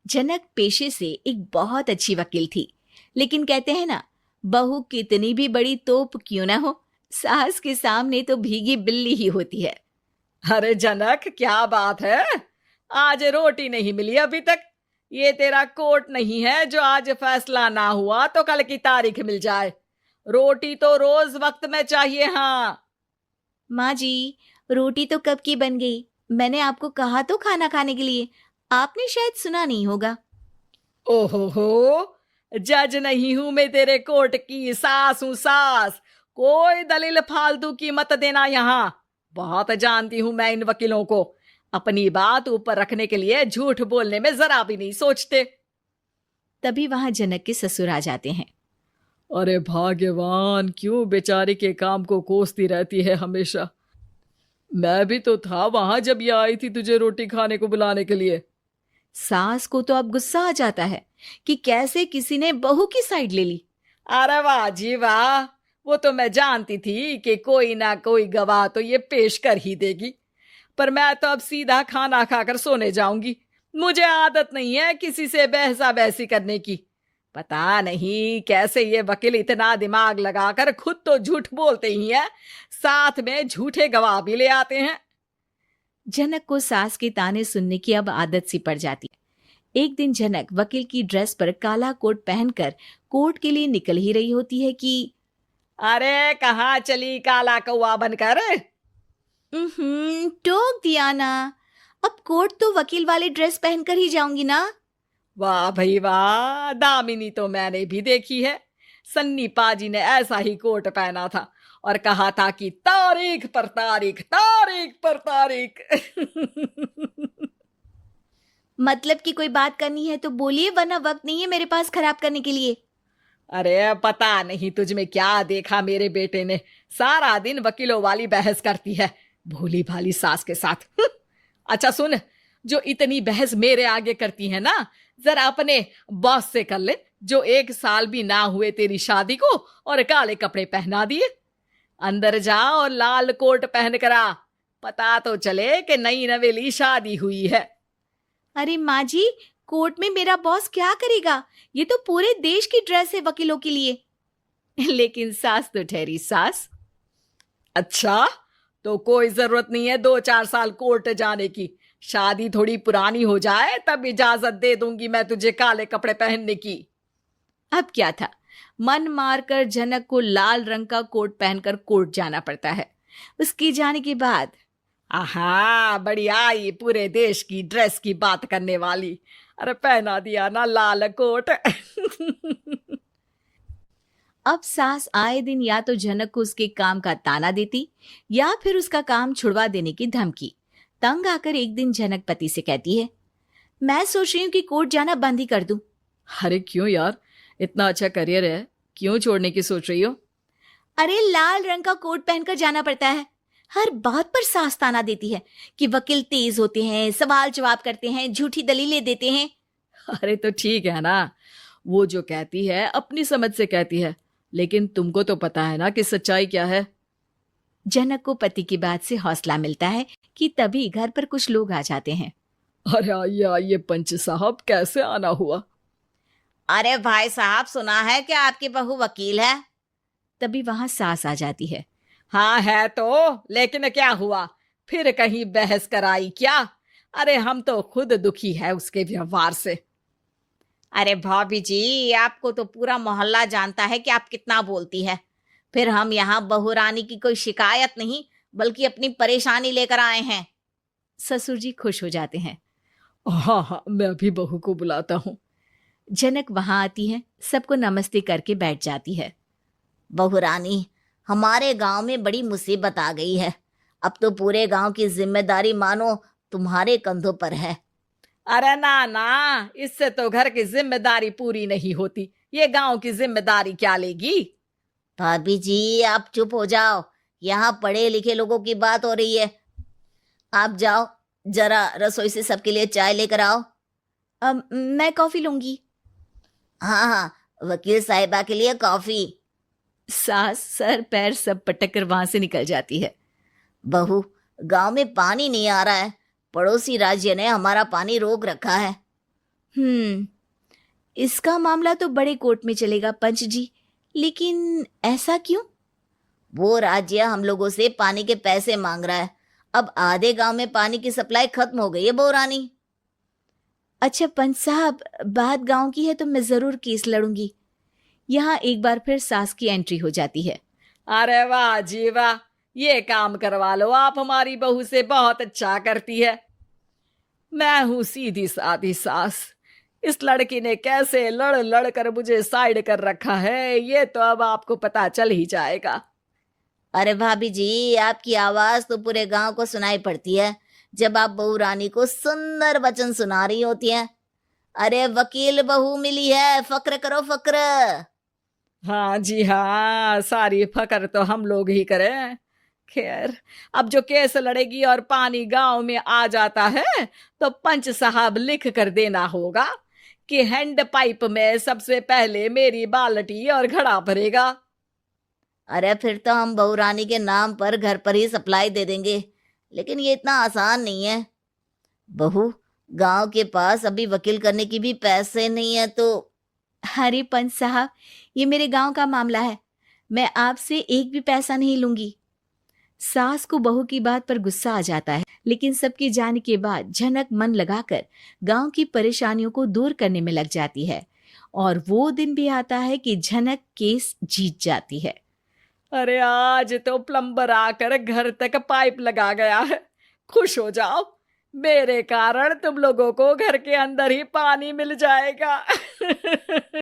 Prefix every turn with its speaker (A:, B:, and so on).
A: जनक पेशे से एक बहुत अच्छी वकील थी, लेकिन कहते हैं ना, बहू कितनी भी बड़ी तोप क्यों ना हो, सास के सामने तो भीगी बिल्ली ही होती है।
B: अरे जनक, क्या बात है? आज रोटी नहीं मिली अभी तक। ये तेरा कोर्ट नहीं है जो आज फैसला ना हुआ तो कल की तारीख मिल जाए। रोटी तो रोज वक्त में चाहिए। हाँ।
A: माँ जी, रोटी तो कब की बन गई। मैंने आपको कहा तो खाना खाने के लिए, आपने शायद सुना नहीं होगा।
B: ओहो, जज नहीं हूं मैं तेरे कोर्ट की, सास हूं सास। कोई दलील फालतू की मत देना यहाँ। बहुत जानती हूं मैं इन वकीलों को। अपनी बात ऊपर रखने के लिए झूठ बोलने में जरा भी नहीं सोचते।
A: तभी वहां जनक के ससुर आ जाते हैं।
B: अरे भाग्यवान, क्यों बेचारी के काम को कोसती रहती है हमेशा। मैं भी तो था वहां जब ये आई थी तुझे रोटी खाने को बुलाने के लिए।
A: सास को तो अब गुस्सा आ जाता है कि कैसे किसी ने बहू की साइड ले ली।
B: अरे वाह जी वाह, वो तो मैं जानती थी कि कोई ना कोई गवाह तो ये पेश कर ही देगी। पर मैं तो अब सीधा खाना खाकर सोने जाऊंगी। मुझे आदत नहीं है किसी से बहसा बहसी करने की। पता नहीं कैसे ये वकील इतना दिमाग लगाकर खुद तो झूठ बोलते ही हैं, साथ में झूठे गवाह भी ले आते हैं।
A: जनक को सास के ताने सुनने की अब आदत सी पड़ जाती है। एक दिन जनक वकील की ड्रेस पर काला कोट पहनकर कोर्ट के लिए निकल ही रही होती है कि
B: अरे कहाँ चली काला कौवा बनकर?
A: टोक दिया ना। अब कोर्ट तो वकील वाली ड्रेस पहनकर ही जाऊंगी ना।
B: वाह भाई वाह, दामिनी तो मैंने भी देखी है। सन्नी पाजी ने ऐसा ही कोट पहना था और कहा था कि तारीख पर तारीख, तारीख पर तारीख।
A: मतलब कि कोई बात करनी है तो बोलिए, वरना वक्त नहीं है मेरे पास खराब करने के लिए।
B: अरे पता नहीं तुझ में क्या देखा मेरे बेटे ने, सारा दिन वकीलों वाली बहस करती है, भोली भाली सास के साथ। अच्छा सुन, जो इतनी बहस मेरे आगे करती है ना, जरा अपने बॉस से कर ले, जो 1 साल भी ना हुए तेरी शादी को और काले कपड़े पहना दिए। अंदर जा और लाल कोट पहन कर आ, पता तो चले कि नई नवेली शादी हुई है।
A: अरे माँ जी, कोर्ट में मेरा बॉस क्या करेगा? ये तो पूरे देश की ड्रेस है वकीलों के लिए। लेकिन सास तो ठहरी सास।
B: अच्छा, तो कोई जरूरत नहीं है 2-4 साल कोर्ट जाने की। शादी थोड़ी पुरानी हो जाए तब इजाजत दे दूंगी मैं तुझे काले कपड़े पहनने की।
A: अब क्या था, मन मारकर जनक को लाल रंग का कोट पहनकर कोर्ट जाना पड़ता है। उसके जाने के बाद
B: आहा, बढ़िया, ये पूरे देश की ड्रेस की बात करने वाली। अरे पहना दिया ना लाल कोट।
A: अब सास आए दिन या तो जनक को उसके काम का ताना देती या फिर उसका काम छुड़वा देने की धमकी। तंग आकर एक दिन जनक पति से कहती है, मैं सोच रही हूँ कि कोर्ट जाना बंद ही कर दूं।
B: अरे क्यों यार, इतना अच्छा करियर है, क्यों छोड़ने की सोच रही हो?
A: अरे लाल रंग का कोट पहनकर जाना पड़ता है। हर बात पर सास ताना देती है कि वकील तेज होते हैं, सवाल जवाब करते हैं, झूठी दलीलें देते हैं।
B: अरे तो ठीक है ना, वो जो कहती है अपनी समझ से कहती है, लेकिन तुमको तो पता है ना कि सच्चाई क्या है।
A: जनक को पति की बात से हौसला मिलता है कि तभी घर पर कुछ लोग आ जाते हैं।
B: अरे आइए आइए पंच साहब, कैसे आना हुआ?
A: अरे भाई साहब, सुना है कि आपकी बहू वकील है। तभी वहां सास आ जाती है।
B: हाँ है तो, लेकिन क्या हुआ? फिर कहीं बहस कराई क्या? अरे हम तो खुद दुखी है उसके व्यवहार से।
A: अरे भाभी जी, आपको तो पूरा मोहल्ला जानता है कि आप कितना बोलती है। फिर हम यहाँ बहू रानी की कोई शिकायत नहीं, बल्कि अपनी परेशानी लेकर आए हैं। ससुर जी खुश हो जाते हैं।
B: हाँ हाँ, मैं भी बहू को बुलाता हूँ।
A: जनक वहां आती है, सबको नमस्ते करके बैठ जाती है। बहू रानी, हमारे गांव में बड़ी मुसीबत आ गई है। अब तो पूरे गांव की जिम्मेदारी मानो तुम्हारे कंधों पर है।
B: अरे ना ना, इससे तो घर की जिम्मेदारी पूरी नहीं होती, ये गांव की जिम्मेदारी क्या लेगी?
A: भाभी जी, आप चुप हो जाओ। यहाँ पढ़े लिखे लोगों की बात हो रही है। आप जाओ, जरा रसोई से सबके लिए चाय लेकर आओ। अब मैं कॉफी लूंगी। हाँ हाँ, वकील साहिबा के लिए कॉफी। सास सर पैर सब पटक कर वहां से निकल जाती है। बहू, गांव में पानी नहीं आ रहा है। पड़ोसी राज्य ने हमारा पानी रोक रखा है। इसका मामला तो बड़े कोर्ट में चलेगा पंच जी, लेकिन ऐसा क्यों? वो राज्य हम लोगों से पानी के पैसे मांग रहा है। अब आधे गांव में पानी की सप्लाई खत्म हो गई है बहुरानी। अच्छा पंच साहब, बात गांव की है तो मैं जरूर केस लड़ूंगी। यहाँ एक बार फिर सास की एंट्री हो जाती है।
B: अरे वाह जी वाह, ये काम करवा लो आप हमारी बहू से, बहुत अच्छा करती है। मैं हूं सीधी सादी सास। इस लड़की ने कैसे लड़ लड़ कर मुझे साइड कर रखा है, ये तो अब आपको पता चल ही जाएगा।
A: अरे भाभी जी, आपकी आवाज तो पूरे गांव को सुनाई पड़ती है जब आप बहू रानी को सुंदर वचन सुना रही होती हैं। अरे वकील बहू मिली है, फक्र करो फक्र।
B: हाँ जी हाँ, सारी फकर तो हम लोग ही करें। खैर, अब जो केस लड़ेगी और पानी गांव में आ जाता है तो पंच साहब लिख कर देना होगा कि हैंड पाइप में सबसे पहले मेरी बाल्टी और घड़ा भरेगा।
A: अरे फिर तो हम बहू रानी के नाम पर घर पर ही सप्लाई दे देंगे, लेकिन ये इतना आसान नहीं है। बहू, गांव के पास अभी वकील करने की भी पैसे नहीं है तो। अरे पंच साहब, ये मेरे गांव का मामला है, मैं आपसे एक भी पैसा नहीं लूंगी। सास को बहू की बात पर गुस्सा आ जाता है, लेकिन सबके जाने के बाद झनक मन लगाकर गांव की परेशानियों को दूर करने में लग जाती है। और वो दिन भी आता है कि झनक केस जीत जाती है।
B: अरे आज तो प्लम्बर आकर घर तक पाइप लगा गया है। खुश हो जाओ, मेरे कारण तुम लोगों को घर के अंदर ही पानी मिल जाएगा।